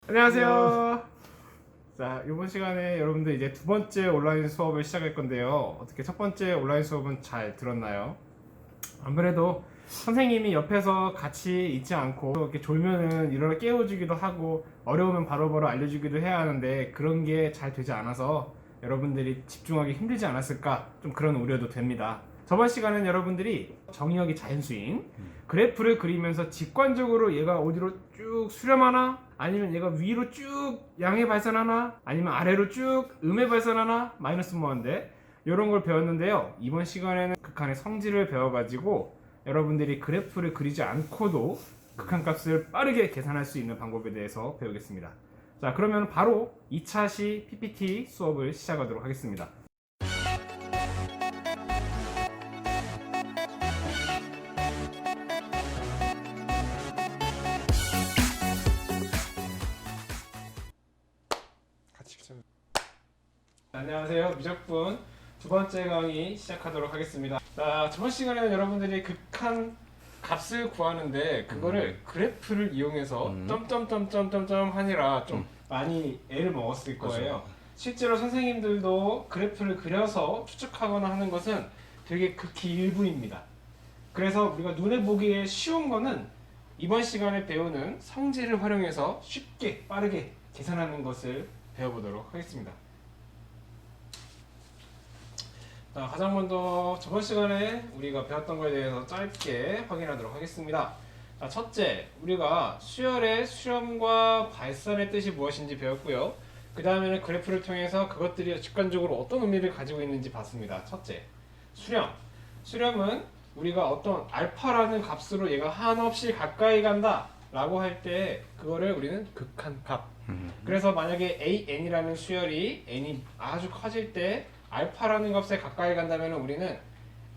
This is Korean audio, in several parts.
안녕하세요. 자, 이번 시간에 여러분들 이제 두 번째 온라인 수업을 시작할 건데요. 어떻게 첫 번째 온라인 수업은 잘 들었나요? 아무래도 선생님이 옆에서 같이 있지 않고 이렇게 졸면은 일어나 깨워주기도 하고 어려우면 바로바로 알려주기도 해야 하는데 그런 게 잘 되지 않아서 여러분들이 집중하기 힘들지 않았을까 좀 그런 우려도 됩니다. 저번 시간은 여러분들이 정의역이 자연수인 그래프를 그리면서 직관적으로 얘가 어디로 쭉 수렴하나 아니면 얘가 위로 쭉 양의 발산하나 아니면 아래로 쭉 음의 발산하나 마이너스 무한대 이런 걸 배웠는데요. 이번 시간에는 극한의 성질을 배워가지고 여러분들이 그래프를 그리지 않고도 극한값을 빠르게 계산할 수 있는 방법에 대해서 배우겠습니다. 자, 그러면 바로 2차 시 PPT 수업을 시작하도록 하겠습니다. 안녕하세요. 미적분 두 번째 강의 시작하도록 하겠습니다. 자, 저번 시간에는 여러분들이 극한 값을 구하는데 그거를 그래프를 이용해서 점점점점점점 하니라 좀 많이 애를 먹었을 거예요. 실제로 선생님들도 그래프를 그려서 추측하거나 하는 것은 되게 극히 일부입니다. 그래서 우리가 눈에 보기에 쉬운 거는 이번 시간에 배우는 성질을 활용해서 쉽게 빠르게 계산하는 것을 배워보도록 하겠습니다. 자, 가장 먼저 저번 시간에 우리가 배웠던 것에 대해서 짧게 확인하도록 하겠습니다. 자, 첫째, 우리가 수열의 수렴과 발산의 뜻이 무엇인지 배웠고요. 그 다음에는 그래프를 통해서 그것들이 직관적으로 어떤 의미를 가지고 있는지 봤습니다. 첫째, 수렴. 수렴은 우리가 어떤 알파라는 값으로 얘가 한없이 가까이 간다 라고 할 때 그거를 우리는 극한값. 그래서 만약에 AN이라는 수열이 N이 아주 커질 때 알파라는 값에 가까이 간다면 우리는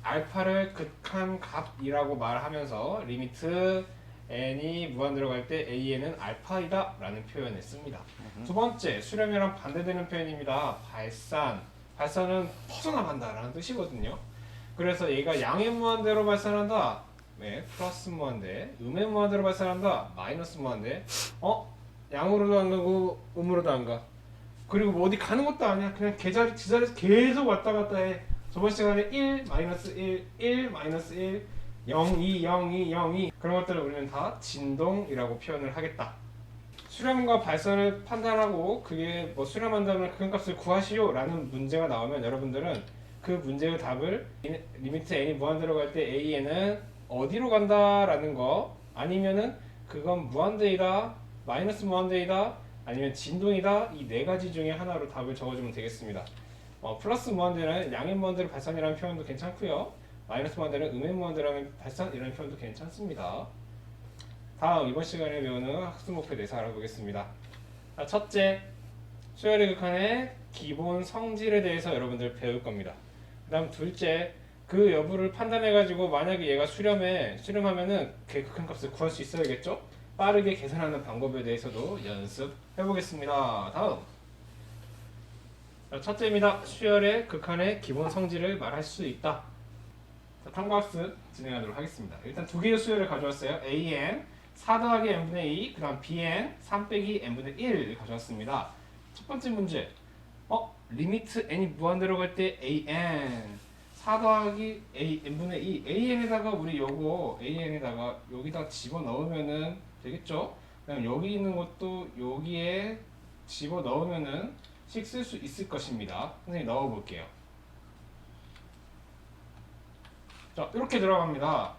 알파를 극한값이라고 말하면서 리미트 n이 무한대로 갈 때 an은 알파이다 라는 표현을 씁니다. 두 번째, 수렴이랑 반대되는 표현입니다. 발산. 발산은 퍼져나간다 라는 뜻이거든요. 그래서 얘가 양의 무한대로 발산한다. 네, 플러스 무한대. 음의 무한대로 발산한다. 마이너스 무한대. 양으로도 안 가고 음으로도 안 가. 그리고 뭐 어디 가는 것도 아니야. 그냥 제자리, 지자리에서 계속 왔다 갔다 해. 저번 시간에 1, 마이너스 1, 1, 마이너스 1, 0, 2, 0, 2, 0, 2 그런 것들을 우리는 다 진동이라고 표현을 하겠다. 수렴과 발산을 판단하고 그게 뭐 수렴한다면 극한값을 구하시오 라는 문제가 나오면 여러분들은 그 문제의 답을 리미트 n이 무한대로 갈 때 an은 어디로 간다 라는 거 아니면은 그건 무한대이다 마이너스 무한대이다 아니면 진동이다 이 네 가지 중에 하나로 답을 적어주면 되겠습니다. 플러스 무한대는 양의 무한대로 발산이라는 표현도 괜찮고요. 마이너스 무한대는 음의 무한대라는 발산이라는 표현도 괜찮습니다. 다음 이번 시간에 배우는 학습 목표에 대해서 알아보겠습니다. 자, 첫째, 수열의 극한의 기본 성질에 대해서 여러분들 배울 겁니다. 그 다음 둘째, 그 여부를 판단해가지고 만약에 얘가 수렴하면은 그 극한값을 구할 수 있어야겠죠? 빠르게 계산하는 방법에 대해서도 연습해보겠습니다. 다음 첫째입니다. 수열의 극한의 기본 성질을 말할 수 있다. 자, 탐구학습 진행하도록 하겠습니다. 일단 두 개의 수열을 가져왔어요. AN 4 더하기 n분의 2 그 다음 BN 3 빼기 n분의 1을 가져왔습니다. 첫 번째 문제 리미트 n이 무한대로 갈 때 AN 4 더하기 n분의 2 AN에다가 우리 요거 AN에다가 여기다 집어넣으면은 되겠죠? 그다음 여기 있는 것도 여기에 집어 넣으면은 식 쓸 수 있을 것입니다. 선생님 넣어 볼게요. 자, 이렇게 들어갑니다.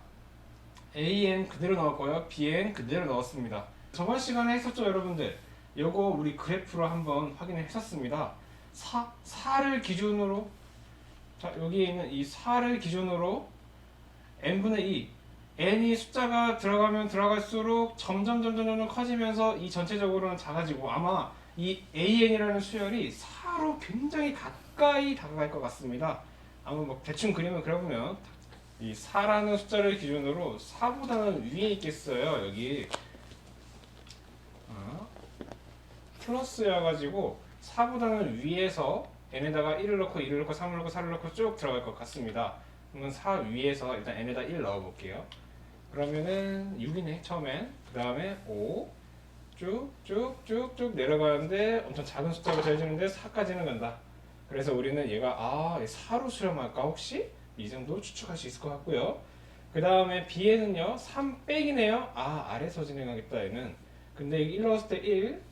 AN 그대로 넣었고요. BN 그대로 넣었습니다. 저번 시간에 했었죠, 여러분들? 요거 우리 그래프로 한번 확인을 했었습니다. 4를 기준으로 자, 여기에 있는 이 4를 기준으로 n분의 2 n이 숫자가 들어가면 들어갈수록 점점 커지면서 이 전체적으로는 작아지고 아마 이 AN이라는 수열이 4로 굉장히 가까이 다가갈 것 같습니다. 아마 뭐 대충 그림을 그려보면 이 4라는 숫자를 기준으로 4보다는 위에 있겠어요. 여기 플러스여가지고 4보다는 위에서 n에다가 1을 넣고 2를 넣고 3을 넣고 4를 넣고 쭉 들어갈 것 같습니다. 그러면 4 위에서 일단 n에다 1 넣어볼게요. 그러면은 6이네 처음엔. 그 다음에 5 쭉쭉쭉쭉 내려가는데 엄청 작은 숫자가 더해지는데 4까지는 간다. 그래서 우리는 얘가 4로 수렴할까 혹시? 이 정도 추측할 수 있을 것 같고요. 그 다음에 B에는요 3 빼기네요. 아래서 진행하겠다 얘는. 근데 1 넣었을 때 1,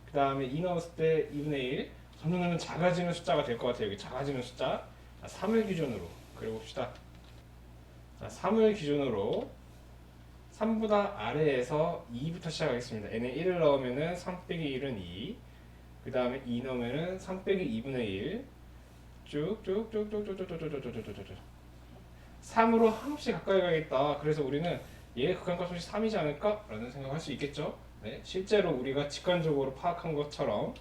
그 다음에 2 넣었을 때 2분의 1. 점점 작아지는 숫자가 될 것 같아요. 여기 작아지는 숫자. 3을 기준으로 그려봅시다. 3을 기준으로 3보다 아래에서 2부터 시작하겠습니다. n에 1을 넣으면은 3 빼기 1은 2. 그 다음에 2 넣으면은 3 빼기 2분의 1. 쭉쭉쭉쭉쭉쭉쭉쭉쭉쭉쭉 3으로 한없이 가까이 가겠다. 그래서 우리는 얘의 극한값이 3이지 않을까? 라는 생각을 할 수 있겠죠. 네, 실제로 우리가 직관적으로 파악한 것처럼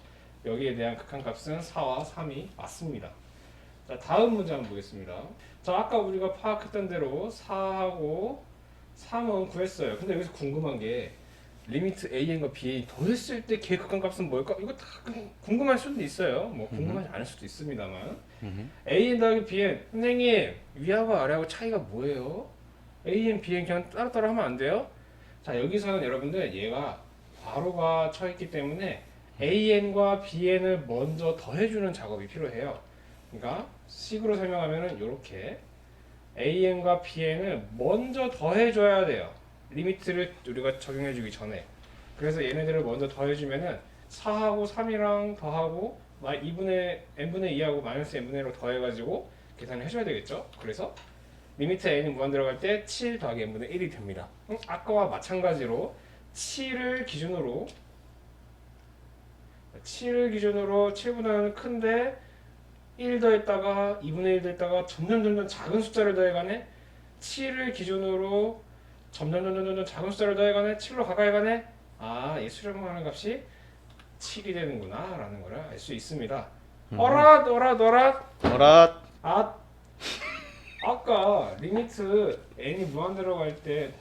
여기에 대한 극한값은 4와 3이 맞습니다. 자, 다음 문제 한번 보겠습니다. 자, 아까 우리가 파악했던 대로 4하고 3은 구했어요. 근데 여기서 궁금한 게 리미트 AN과 BN 더했을 때 걔 극한값은 뭘까? 이거 다 궁금할 수도 있어요. 뭐 궁금하지 않을 수도 있습니다만. AN 더하기 BN. 선생님, 위하고 아래하고 차이가 뭐예요? AN, BN 그냥 따로따로 하면 안 돼요? 자, 여기서는 여러분들 얘가 괄호가 쳐 있기 때문에 AN과 BN을 먼저 더해주는 작업이 필요해요. 그러니까 식으로 설명하면은 이렇게 AN과 BN을 먼저 더해줘야 돼요. 리미트를 우리가 적용해주기 전에. 그래서 얘네들을 먼저 더해주면은 4하고 3이랑 더하고 n분의 2하고 마이너스 n분의 1로 더해가지고 계산을 해줘야 되겠죠. 그래서 리미트 n이 무한 들어갈 때 7 더하기 n분의 1이 됩니다. 아까와 마찬가지로 7을 기준으로 7보다는 큰데 1 더했다가 2분의 1 더했다가 점점 작은 숫자를 더해가네. 7을 기준으로 점점 작은 숫자를 더해가네. 7로 가까이 가네. 이 수렴하는 값이 7이 되는구나 라는 걸 알 수 있습니다. 어랏. 아까 리미트 n이 무한 들어갈 때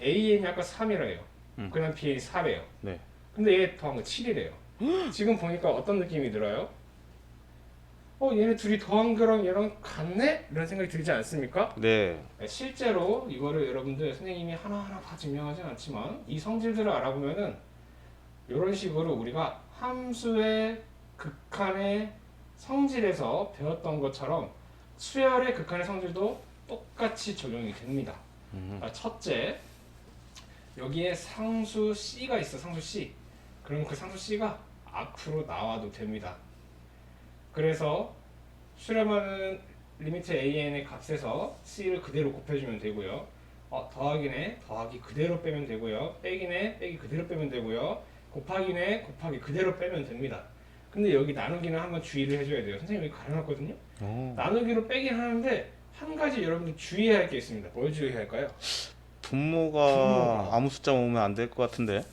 AN이 아까 3이래요. 그 다음 BN이 4래요. 네. 근데 얘 더한 거 7이래요. 지금 보니까 어떤 느낌이 들어요? 얘네 둘이 더한 거랑 얘랑 같네? 이런 생각이 들지 않습니까? 네. 실제로 이거를 여러분들 선생님이 하나하나 다 증명하진 않지만 이 성질들을 알아보면은 이런 식으로 우리가 함수의 극한의 성질에서 배웠던 것처럼 수열의 극한의 성질도 똑같이 적용이 됩니다. 첫째, 여기에 상수 C가 있어. 상수 C. 그럼 그 상수 C가 앞으로 나와도 됩니다. 그래서 수렴하는 리미트 AN의 값에서 C를 그대로 곱해주면 되고요. 더하기네 더하기 그대로 빼면 되고요. 빼기네 빼기 그대로 빼면 되고요. 곱하기네 곱하기 그대로 빼면 됩니다. 근데 여기 나누기는 한번 주의를 해줘야 돼요. 선생님이 가려놨거든요. 나누기로 빼긴 하는데 한 가지 여러분들 주의해야 할 게 있습니다. 뭘 주의할까요? 분모가 아무 숫자 오면 안 될 것 같은데.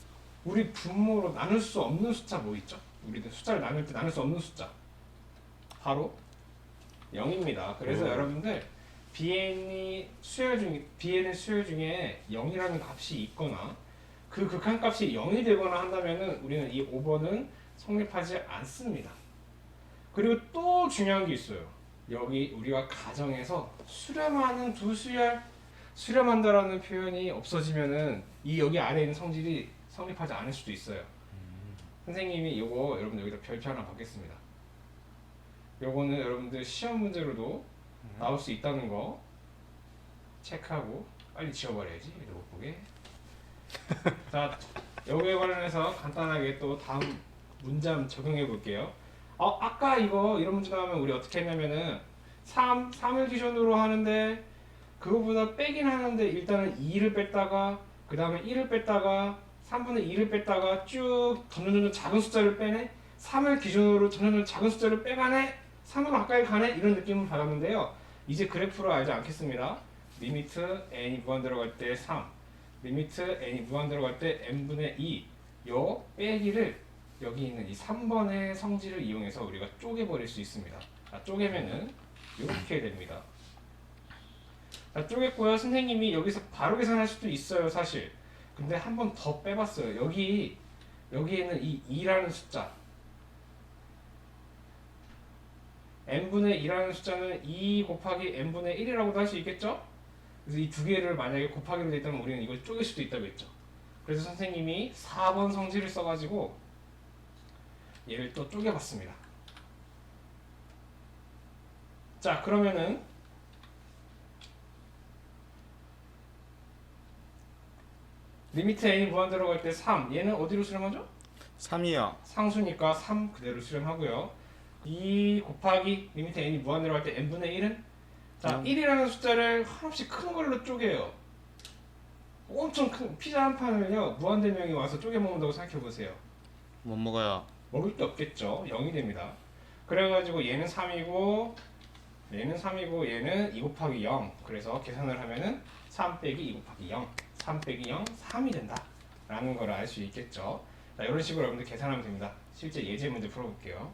우리 분모로 나눌 수 없는 숫자 뭐 있죠? 우리들 숫자를 나눌 때 나눌 수 없는 숫자 바로 0입니다. 그래서 여러분들 BN의 수열 중에 0이라는 값이 있거나 그 극한값이 0이 되거나 한다면은 우리는 이 5번은 성립하지 않습니다. 그리고 또 중요한 게 있어요. 여기 우리가 가정에서 수렴하는 두 수렴한다라는 표현이 없어지면은 이 여기 아래에 있는 성질이 성립하지 않을 수도 있어요. 선생님이 이거 여러분들 여기다 별표 하나 받겠습니다. 요거는 여러분들 시험 문제로도 나올 수 있다는 거 체크하고 빨리 지워버려야지. 얘도 못 보게. 자, 여기에 관련해서 간단하게 또 다음 문장 적용해 볼게요. 아까 이런 문제 나오면 우리 어떻게 했냐면은 3을 기준으로 하는데 그거보다 빼긴 하는데 일단은 2를 뺐다가 그 다음에 1을 뺐다가 3분의 2를 뺐다가 쭉 점점 작은 숫자를 빼네. 3을 기준으로 점점 작은 숫자를 빼가네. 3으로 가까이 가네. 이런 느낌을 받았는데요. 이제 그래프로 알지 않겠습니다. 리미트 n이 무한 들어갈 때 3, 리미트 n이 무한 들어갈 때 n분의 2. 요 빼기를 여기 있는 이 3번의 성질을 이용해서 우리가 쪼개버릴 수 있습니다. 쪼개면은 이렇게 됩니다. 쪼갰고요. 선생님이 여기서 바로 계산할 수도 있어요, 사실. 근데 한 번 더 빼봤어요. 여기에는 이 2라는 숫자, n분의 2라는 숫자는 2 곱하기 n분의 1이라고도 할 수 있겠죠? 그래서 이 두 개를 만약에 곱하기로 돼 있다면 우리는 이걸 쪼갤 수도 있다고 했죠. 그래서 선생님이 4번 성질을 써가지고 얘를 또 쪼개봤습니다. 자, 그러면은 리미트 n 무한대로 갈 때 3, 얘는 어디로 수렴하죠? 3이요. 상수니까 3 그대로 수렴하고요. 2 곱하기 리미트 n이 무한대로 갈 때 n분의 1은? 자, 1이라는 숫자를 한없이 큰 걸로 쪼개요. 엄청 큰 피자 한 판을요 무한대명이 와서 쪼개 먹는다고 생각해 보세요. 못 먹어요. 먹을 게 없겠죠. 0이 됩니다. 그래가지고 얘는 3이고 얘는 3이고 얘는 2 곱하기 0. 그래서 계산을 하면은 3 빼기 2 곱하기 0, 3 빼기 0, 3이 된다 라는 걸 알 수 있겠죠. 자, 이런 식으로 여러분들 계산하면 됩니다. 실제 예제 문제 풀어볼게요.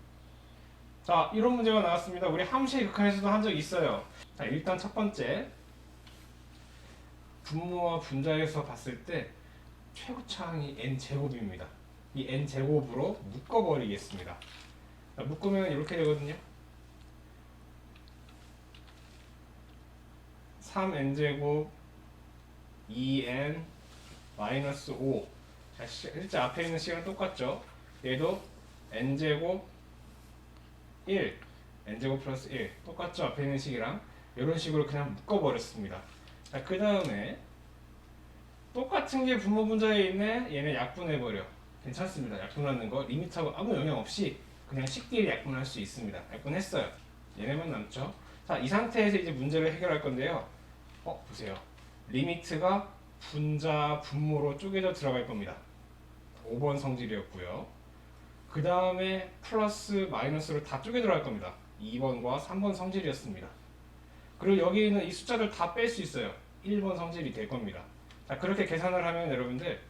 자, 이런 문제가 나왔습니다. 우리 함수의 극한에서도 한 적이 있어요. 자, 일단 첫 번째 분모와 분자에서 봤을 때 최고차항이 n제곱입니다. 이 n제곱으로 묶어버리겠습니다. 자, 묶으면 이렇게 되거든요. 3n제곱 2n 마이너스 5. 자, 실제 앞에 있는 식이랑 똑같죠? 얘도 n제곱 1, n제곱 플러스 1 똑같죠? 앞에 있는 식이랑 이런 식으로 그냥 묶어버렸습니다. 자, 그 다음에 똑같은 게 분모 분자에 있네. 얘는 약분해버려. 괜찮습니다. 약분하는 거 리미트하고 아무 영향 없이 그냥 쉽게 약분할 수 있습니다. 약분했어요. 얘네만 남죠. 자, 이 상태에서 이제 문제를 해결할 건데요. 보세요. 리미트가 분자 분모로 쪼개져 들어갈 겁니다. 5번 성질이었고요. 그 다음에 플러스 마이너스로 다 쪼개 들어갈 겁니다. 2번과 3번 성질이었습니다. 그리고 여기 있는 이 숫자들 다 뺄 수 있어요. 1번 성질이 될 겁니다. 자, 그렇게 계산을 하면 여러분들,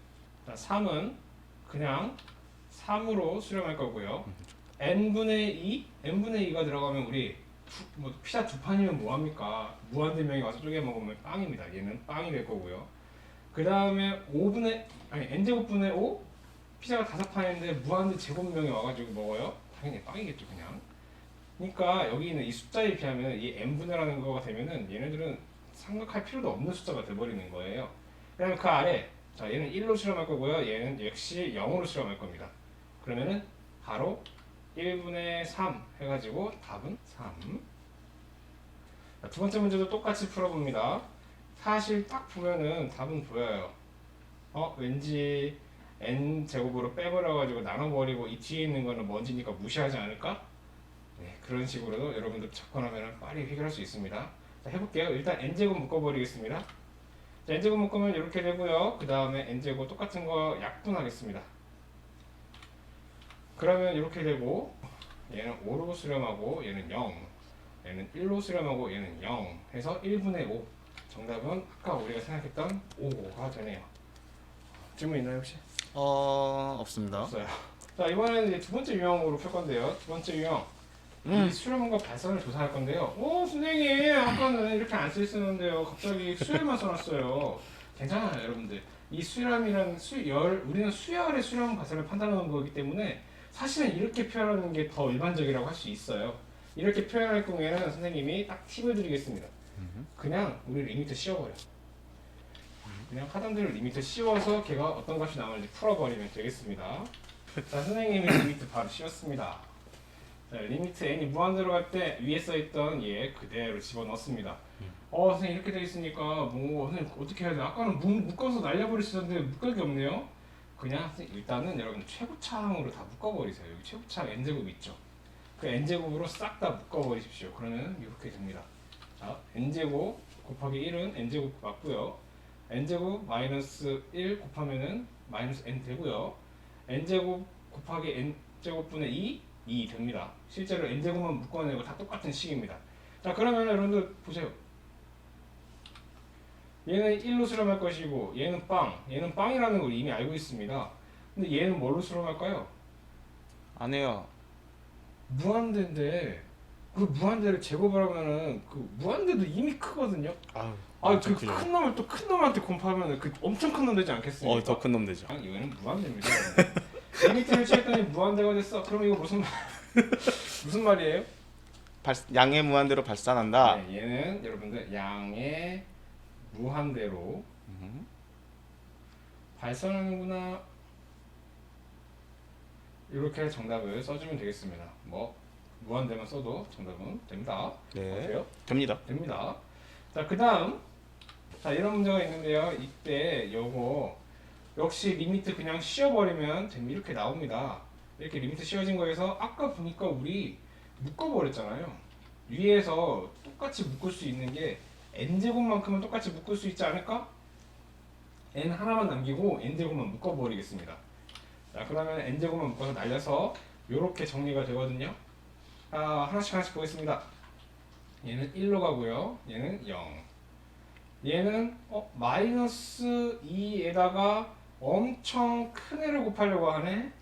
자, 3은 그냥 3으로 수렴할 거고요. n분의 2, n분의 2가 들어가면 우리 피자 두 판이면 뭐합니까? 무한대명이 와서 쪼개 먹으면 빵입니다. 얘는 빵이 될 거고요. 그 다음에 n제곱분의 5, 피자가 5판인데 무한대 제곱명이 와가지고 먹어요? 당연히 빵이겠죠, 그냥. 그러니까 여기 있는 이 숫자에 비하면 이 n분의라는 거가 되면은 얘네들은 생각할 필요도 없는 숫자가 돼버리는 거예요. 그다음에 그 아래, 자, 얘는 1로 수렴할 거고요. 얘는 역시 0으로 수렴할 겁니다. 그러면은 바로 1분의 3 해가지고 답은 3. 자, 두 번째 문제도 똑같이 풀어봅니다. 사실 딱 보면은 답은 보여요. 왠지 n 제곱으로 빼버려가지고 나눠버리고 이 뒤에 있는 거는 먼지니까 무시하지 않을까? 네, 그런 식으로도 여러분들 접근하면 빨리 해결할 수 있습니다. 자, 해볼게요. 일단 n제곱 묶어버리겠습니다. 자, n제곱 묶으면 이렇게 되고요. 그 다음에 n제곱 똑같은 거 약분하겠습니다. 그러면 이렇게 되고 얘는 5로 수렴하고 얘는 0, 얘는 1로 수렴하고 얘는 0 해서 1분의 5. 정답은 아까 우리가 생각했던 5가 되네요. 질문 있나요 혹시? 없습니다. 없어요. 자, 이번에는 이제 두 번째 유형으로 풀 건데요. 두 번째 유형, 이 수렴과 발산을 조사할 건데요. 선생님 아까는 이렇게 안 쓰였었는데요. 갑자기 수열만 써놨어요. 괜찮아요, 여러분들. 이 수렴이라는 우리는 수열의 수렴 발산을 판단하는 거기 때문에 사실은 이렇게 표현하는 게 더 일반적이라고 할 수 있어요. 이렇게 표현할 경우에는 선생님이 딱 팁을 드리겠습니다. 그냥 우리 리미트 씌워버려. 그냥 하단대로 리미트 씌워서 걔가 어떤 값이 나오는지 풀어버리면 되겠습니다. 자, 선생님이 리미트 바로 씌웠습니다. 자, 리미트 n이 무한대로 갈 때 위에 써있던 얘 그대로 집어넣습니다. 선생님 이렇게 돼 있으니까 선생님 어떻게 해야 돼? 아까는 묶어서 날려버리시던데 묶을 게 없네요. 그냥 일단은 여러분 최고차항으로 다 묶어버리세요. 여기 최고차항 n제곱 있죠? 그 n제곱으로 싹 다 묶어버리십시오. 그러면 이렇게 됩니다. 자, n제곱 곱하기 1은 n제곱 맞고요. n제곱 마이너스 1 곱하면은 마이너스 n 되고요. n제곱 곱하기 n제곱분의 2 됩니다. 실제로 n제곱만 묶어내고 다 똑같은 식입니다. 자, 그러면 여러분들 보세요. 얘는 1로 수렴할 것이고 얘는 얘는 빵이라는 걸 이미 알고 있습니다. 근데 얘는 뭘로 수렴할까요? 안 해요. 무한대인데 그 무한대를 제곱을 하면은 그 무한대도 이미 크거든요. 엄청 그 크죠. 큰 놈을 또 큰 놈한테 곱하면은 그 엄청 큰 놈 되지 않겠습니까? 더 큰 놈 되죠. 이거는 무한대입니다. 리미트를 취했더니 무한대가 됐어. 그럼 이거 무슨 말이에요? 양의 무한대로 발산한다. 네, 얘는 여러분들 양의 무한대로 발산하는구나. 이렇게 정답을 써주면 되겠습니다. 뭐 무한대만 써도 정답은 됩니다. 네. 어때요? 됩니다. 됩니다. 자, 그 다음 자 이런 문제가 있는데요. 이때 요거 역시 리미트 그냥 씌워버리면 이렇게 나옵니다. 이렇게 리미트 씌워진 거에서 아까 보니까 우리 묶어버렸잖아요. 위에서 똑같이 묶을 수 있는 게 n제곱만큼은 똑같이 묶을 수 있지 않을까? n 하나만 남기고 n제곱만 묶어버리겠습니다. 자, 그러면 n제곱만 묶어서 날려서 이렇게 정리가 되거든요. 하나씩 보겠습니다. 얘는 1로 가고요. 얘는 0. 얘는 마이너스 2에다가 엄청 큰 애를 곱하려고 하네.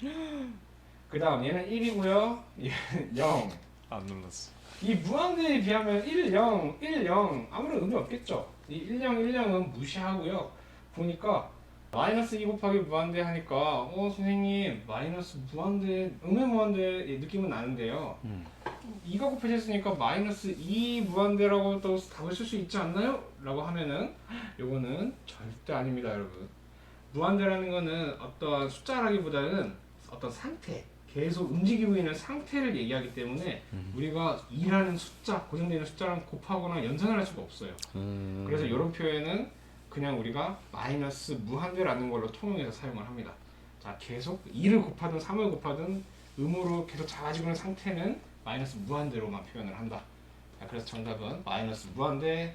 그 다음 얘는 1이고요. 얘는 0. 안 눌렀어. 이 무한대에 비하면 1, 0, 1, 0 아무런 의미 없겠죠. 이 1, 0, 1, 0은 무시하고요. 보니까 마이너스 2 곱하기 무한대 하니까 선생님 마이너스 무한대 음의 무한대 느낌은 나는데요. 2가 곱해졌으니까 마이너스 2 무한대라고 또 답을 쓸 수 있지 않나요? 라고 하면은 요거는 절대 아닙니다, 여러분. 무한대라는 거는 어떤 숫자라기보다는 어떤 상태, 계속 움직이고 있는 상태를 얘기하기 때문에 우리가 2라는 숫자, 고정되어 있는 숫자랑 곱하거나 연산을 할 수가 없어요. 그래서 이런 표현은 그냥 우리가 마이너스 무한대라는 걸로 통용해서 사용을 합니다. 자, 계속 2를 곱하든 3을 곱하든 음으로 계속 작아지고 있는 상태는 마이너스 무한대로만 표현을 한다. 자, 그래서 정답은 마이너스 무한대.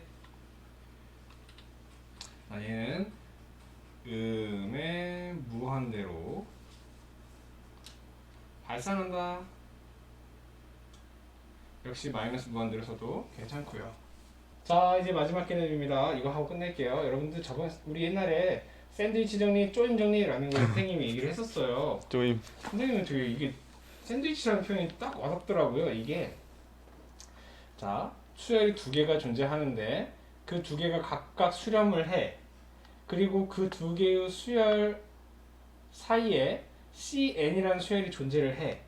얘는 음의 무한대로 발산한다. 역시 마이너스 무한대로 써도 괜찮고요. 자, 이제 마지막 개념입니다. 이거 하고 끝낼게요. 여러분들 우리 옛날에 샌드위치 정리, 쪼임 정리라는 걸 선생님이 얘기를 했었어요. 조임. 선생님은 되게 이게 샌드위치라는 표현이 딱 와닿더라고요. 이게 자, 수열이 두 개가 존재하는데 그 두 개가 각각 수렴을 해. 그리고 그 두 개의 수열 사이에 CN이라는 수열이 존재를 해.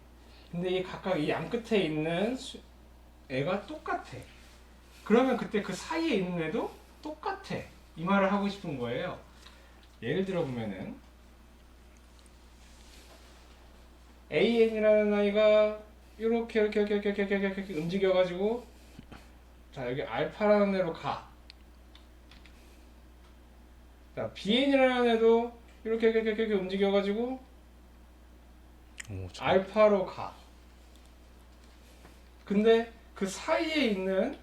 근데 이 각각 이 양 끝에 있는 애가 똑같아. 그러면 그때 그 사이에 있는 애도 똑같아. 이 말을 하고 싶은 거예요. 예를 들어 보면은 AN이라는 아이가 이렇게 움직여가지고 자, 여기 알파라는 애로 가. 자, BN이라는 애도 이렇게 움직여가지고 알파로 가. 근데 그 사이에 있는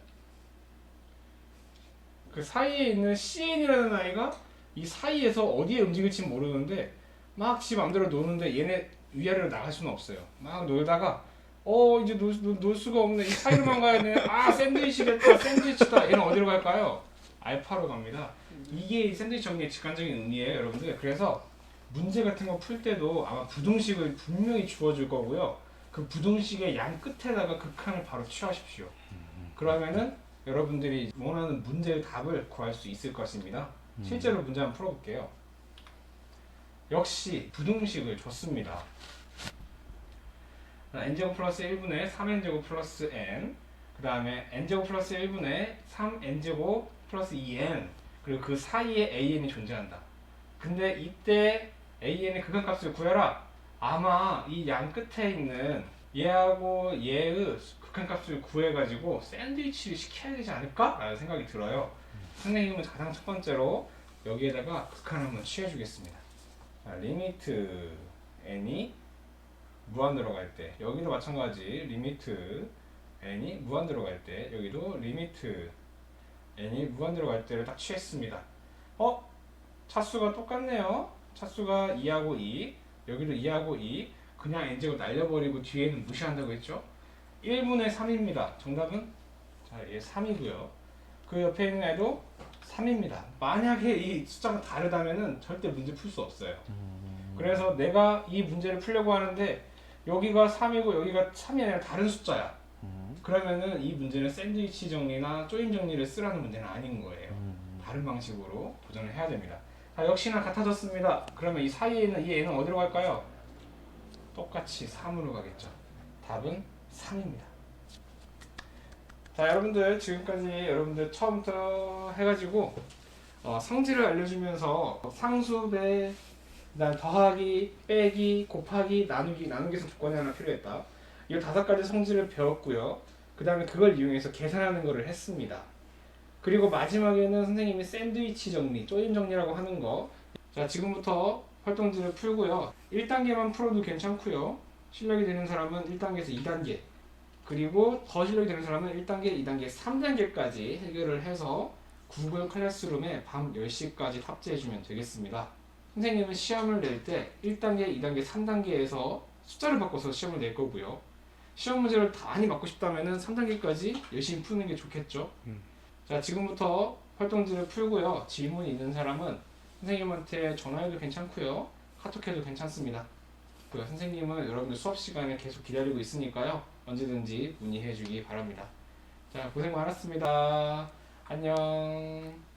CN이라는 아이가 이 사이에서 어디에 움직일지 모르는데 막 지 맘대로 노는데 얘네 위아래로 나갈 수는 없어요. 막 놀다가 이제 놀 수가 없네. 이 사이로만 가야 되네. 샌드위치겠다. 샌드위치다. 얘는 어디로 갈까요? 알파로 갑니다. 이게 샌드위치 정리의 직관적인 의미예요, 여러분들. 그래서 문제 같은 거 풀 때도 아마 부등식을 분명히 주어줄 거고요. 그 부등식의 양 끝에다가 극한을 바로 취하십시오. 그러면은 여러분들이 원하는 문제의 답을 구할 수 있을 것입니다. 실제로 문제 한번 풀어볼게요. 역시 부등식을 줬습니다. n제곱 플러스 1분의 3n제곱 플러스 n, 그 다음에 n제곱 플러스 1분의 3n제곱 플러스 2n, 그리고 그 사이에 an이 존재한다. 근데 이때 an의 극한값을 구해라. 아마 이 양 끝에 있는 얘하고 얘의 극한값을 구해가지고 샌드위치를 시켜야 되지 않을까? 라는 생각이 들어요. 선생님은 가장 첫 번째로 여기에다가 극한 한번 취해주겠습니다. 자, 리미트 n이 무한대로 갈 때, 여기도 마찬가지 리미트 n이 무한대로 갈 때, 여기도 리미트 n이 무한대로 갈 때를 딱 취했습니다. 차수가 똑같네요. 차수가 2하고 2, 여기도 2하고 2, 그냥 n제곱 날려버리고 뒤에는 무시한다고 했죠. 1분의 3입니다. 정답은 자, 얘 3이고요. 그 옆에 있는 애도 3입니다. 만약에 이 숫자가 다르다면은 절대 문제 풀 수 없어요. 그래서 내가 이 문제를 풀려고 하는데 여기가 3이고 여기가 3이 아니라 다른 숫자야. 그러면은 이 문제는 샌드위치 정리나 조임 정리를 쓰라는 문제는 아닌 거예요. 다른 방식으로 도전을 해야 됩니다. 자, 역시나 같아졌습니다. 그러면 이 사이에 있는 이 애는 어디로 갈까요? 똑같이 3으로 가겠죠. 답은 3입니다. 자, 여러분들 지금까지 여러분들 처음부터 해가지고 성질을 알려주면서 상수배, 그다음 더하기, 빼기, 곱하기, 나누기에서 조건이 하나 필요했다. 이 5가지 성질을 배웠고요. 그 다음에 그걸 이용해서 계산하는 것을 했습니다. 그리고 마지막에는 선생님이 샌드위치 정리, 조임 정리라고 하는 거. 자, 지금부터 활동지를 풀고요. 1단계만 풀어도 괜찮고요. 실력이 되는 사람은 1단계에서 2단계, 그리고 더 실력이 되는 사람은 1단계, 2단계, 3단계까지 해결을 해서 구글 클래스룸에 밤 10시까지 탑재해주면 되겠습니다. 선생님은 시험을 낼 때 1단계, 2단계, 3단계에서 숫자를 바꿔서 시험을 낼 거고요. 시험 문제를 다 많이 맞고 싶다면 3단계까지 열심히 푸는 게 좋겠죠. 자, 지금부터 활동지를 풀고요. 질문이 있는 사람은 선생님한테 전화해도 괜찮고요. 카톡해도 괜찮습니다. 선생님은 여러분들 수업 시간에 계속 기다리고 있으니까요. 언제든지 문의해 주기 바랍니다. 자, 고생 많았습니다. 안녕.